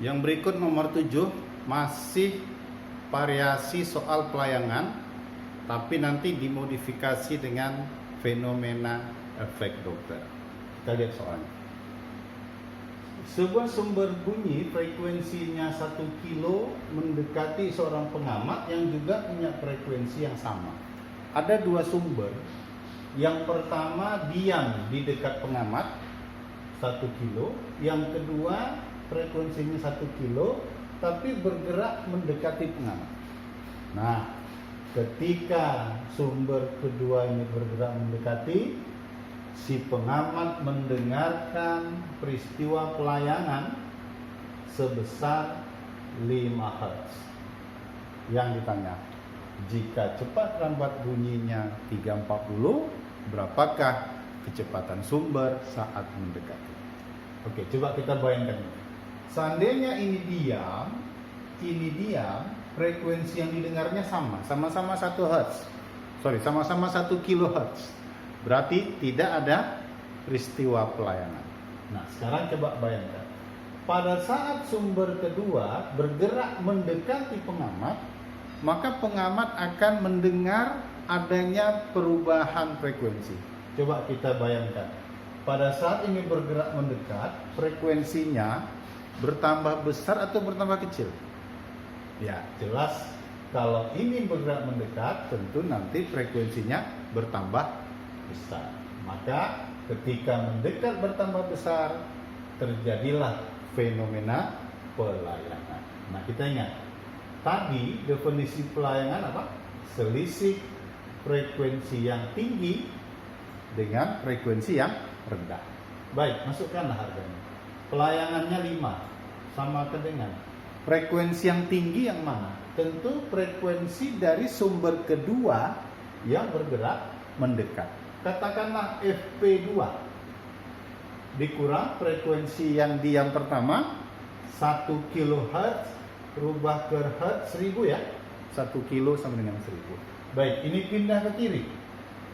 Yang berikut nomor 7 masih variasi soal pelayangan, tapi nanti dimodifikasi dengan fenomena efek Doppler. Kita lihat soalnya. Sebuah sumber bunyi frekuensinya 1 kilo mendekati seorang pengamat yang juga punya frekuensi yang sama. Ada dua sumber. Yang pertama diam di dekat pengamat 1 kilo, yang kedua frekuensinya 1 kilo tapi bergerak mendekati pengamat. Nah, ketika sumber kedua ini bergerak mendekati, si pengamat mendengarkan peristiwa pelayangan sebesar 5 Hz. Yang ditanya, jika cepat lambat bunyinya 340, berapakah kecepatan sumber saat mendekati? Oke, coba kita bayangkan. Seandainya ini diam, frekuensi yang didengarnya sama-sama 1 Hz. Sama-sama 1 kHz. Berarti tidak ada peristiwa pelayanan. Nah, sekarang coba bayangkan. Pada saat sumber kedua bergerak mendekati pengamat, maka pengamat akan mendengar adanya perubahan frekuensi. Coba kita bayangkan. Pada saat ini bergerak mendekat, frekuensinya bertambah besar atau bertambah kecil? Ya, jelas kalau ini bergerak mendekat, tentu nanti frekuensinya bertambah besar. Maka ketika mendekat bertambah besar, terjadilah fenomena pelayangan. Nah, kita ingat, tadi definisi pelayangan apa? Selisih frekuensi yang tinggi dengan frekuensi yang rendah. Baik, masukkanlah harganya. Pelayangannya 5, sama dengan frekuensi yang tinggi yang mana? Tentu frekuensi dari sumber kedua yang bergerak mendekat. Katakanlah FP2 dikurang frekuensi yang diam pertama 1 kHz rubah ke Hertz 1000 ya. 1 kilo sama dengan 1000. Baik, ini pindah ke kiri.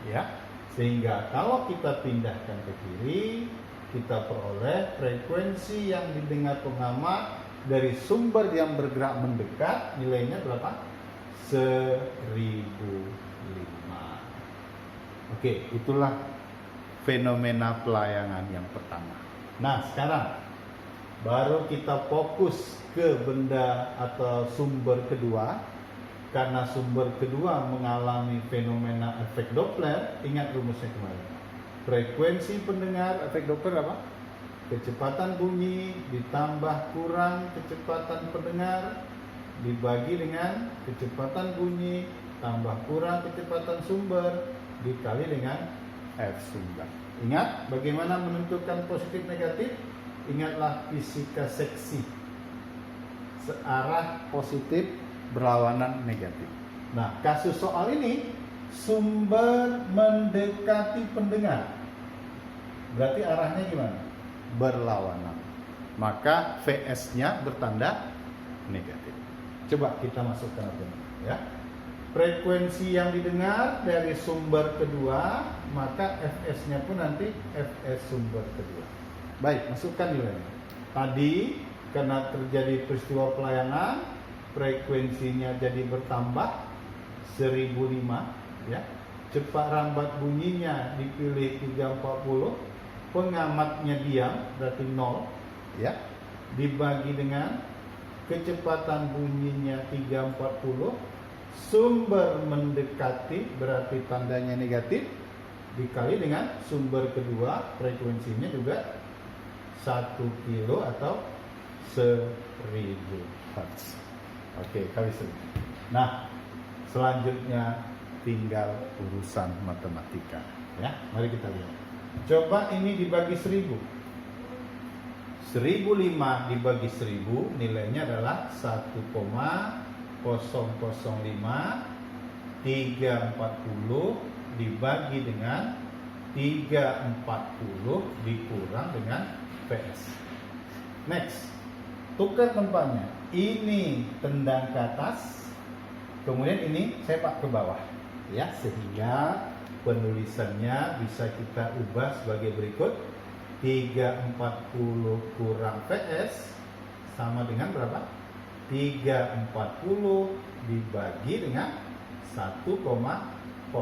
Ya. Sehingga kalau kita pindahkan ke kiri, kita peroleh frekuensi yang didengar pengamat dari sumber yang bergerak mendekat, nilainya berapa? 1005. Oke, itulah fenomena pelayangan yang pertama. Nah, sekarang baru kita fokus ke benda atau sumber kedua. Karena sumber kedua mengalami fenomena efek Doppler, ingat rumusnya kemarin. Frekuensi pendengar, efek Doppler apa? Kecepatan bunyi ditambah kurang kecepatan pendengar dibagi dengan kecepatan bunyi tambah kurang kecepatan sumber dikali dengan F sumber. Ingat bagaimana menentukan positif negatif? Ingatlah fisika seksi. Searah positif berlawanan negatif. Nah, kasus soal ini sumber mendekati pendengar. Berarti arahnya gimana? Berlawanan. Maka VS-nya bertanda negatif. Coba kita masukkan ya. Frekuensi yang didengar dari sumber kedua, maka FS-nya pun nanti FS sumber kedua. Baik, masukkan nilainya. Tadi karena terjadi peristiwa pelayanan, frekuensinya jadi bertambah 1005 ya. Cepat lambat bunyinya dipilih 340, pengamatnya diam berarti 0 ya. Dibagi dengan kecepatan bunyinya 340, sumber mendekati berarti tandanya negatif dikali dengan sumber kedua, frekuensinya juga 1 kilo atau 1000 Hz. Oke, kali 1000. Nah, selanjutnya tinggal urusan matematika ya. Mari kita lihat. Coba ini dibagi 1000. 1005 dibagi 1000 nilainya adalah 1,005 340 dibagi dengan 340 dikurang dengan PS. Next, tukar tempatnya. Ini tendang ke atas, kemudian ini sepak ke bawah, ya, sehingga penulisannya bisa kita ubah sebagai berikut: 340 kurang PS sama dengan berapa? 340 dibagi dengan 1,005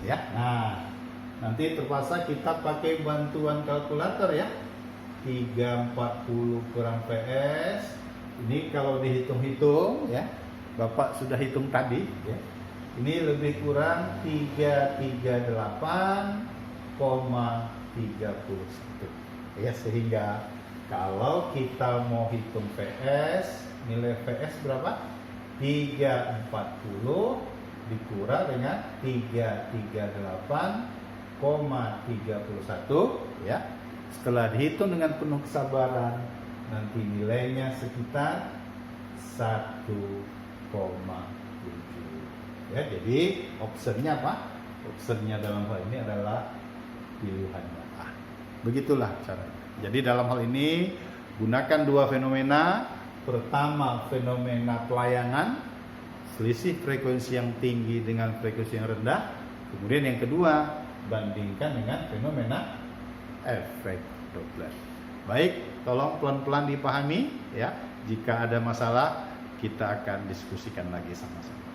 ya. Nah, nanti terpaksa kita pakai bantuan kalkulator ya. 340 kurang PS. Ini kalau dihitung-hitung ya. Bapak sudah hitung tadi ya. Ini lebih kurang 338,31 ya, sehingga kalau kita mau hitung PS, nilai PS berapa? 340 dikurang dengan 338,31 ya. Setelah dihitung dengan penuh kesabaran, nanti nilainya sekitar 1,7 ya. Jadi optionnya apa? Optionnya dalam hal ini adalah pilihannya A. Begitulah caranya. Jadi dalam hal ini gunakan dua fenomena. Pertama, fenomena pelayangan, selisih frekuensi yang tinggi dengan frekuensi yang rendah. Kemudian yang kedua, bandingkan dengan fenomena efek Doppler. Baik, tolong pelan-pelan dipahami ya. Jika ada masalah, kita akan diskusikan lagi sama-sama.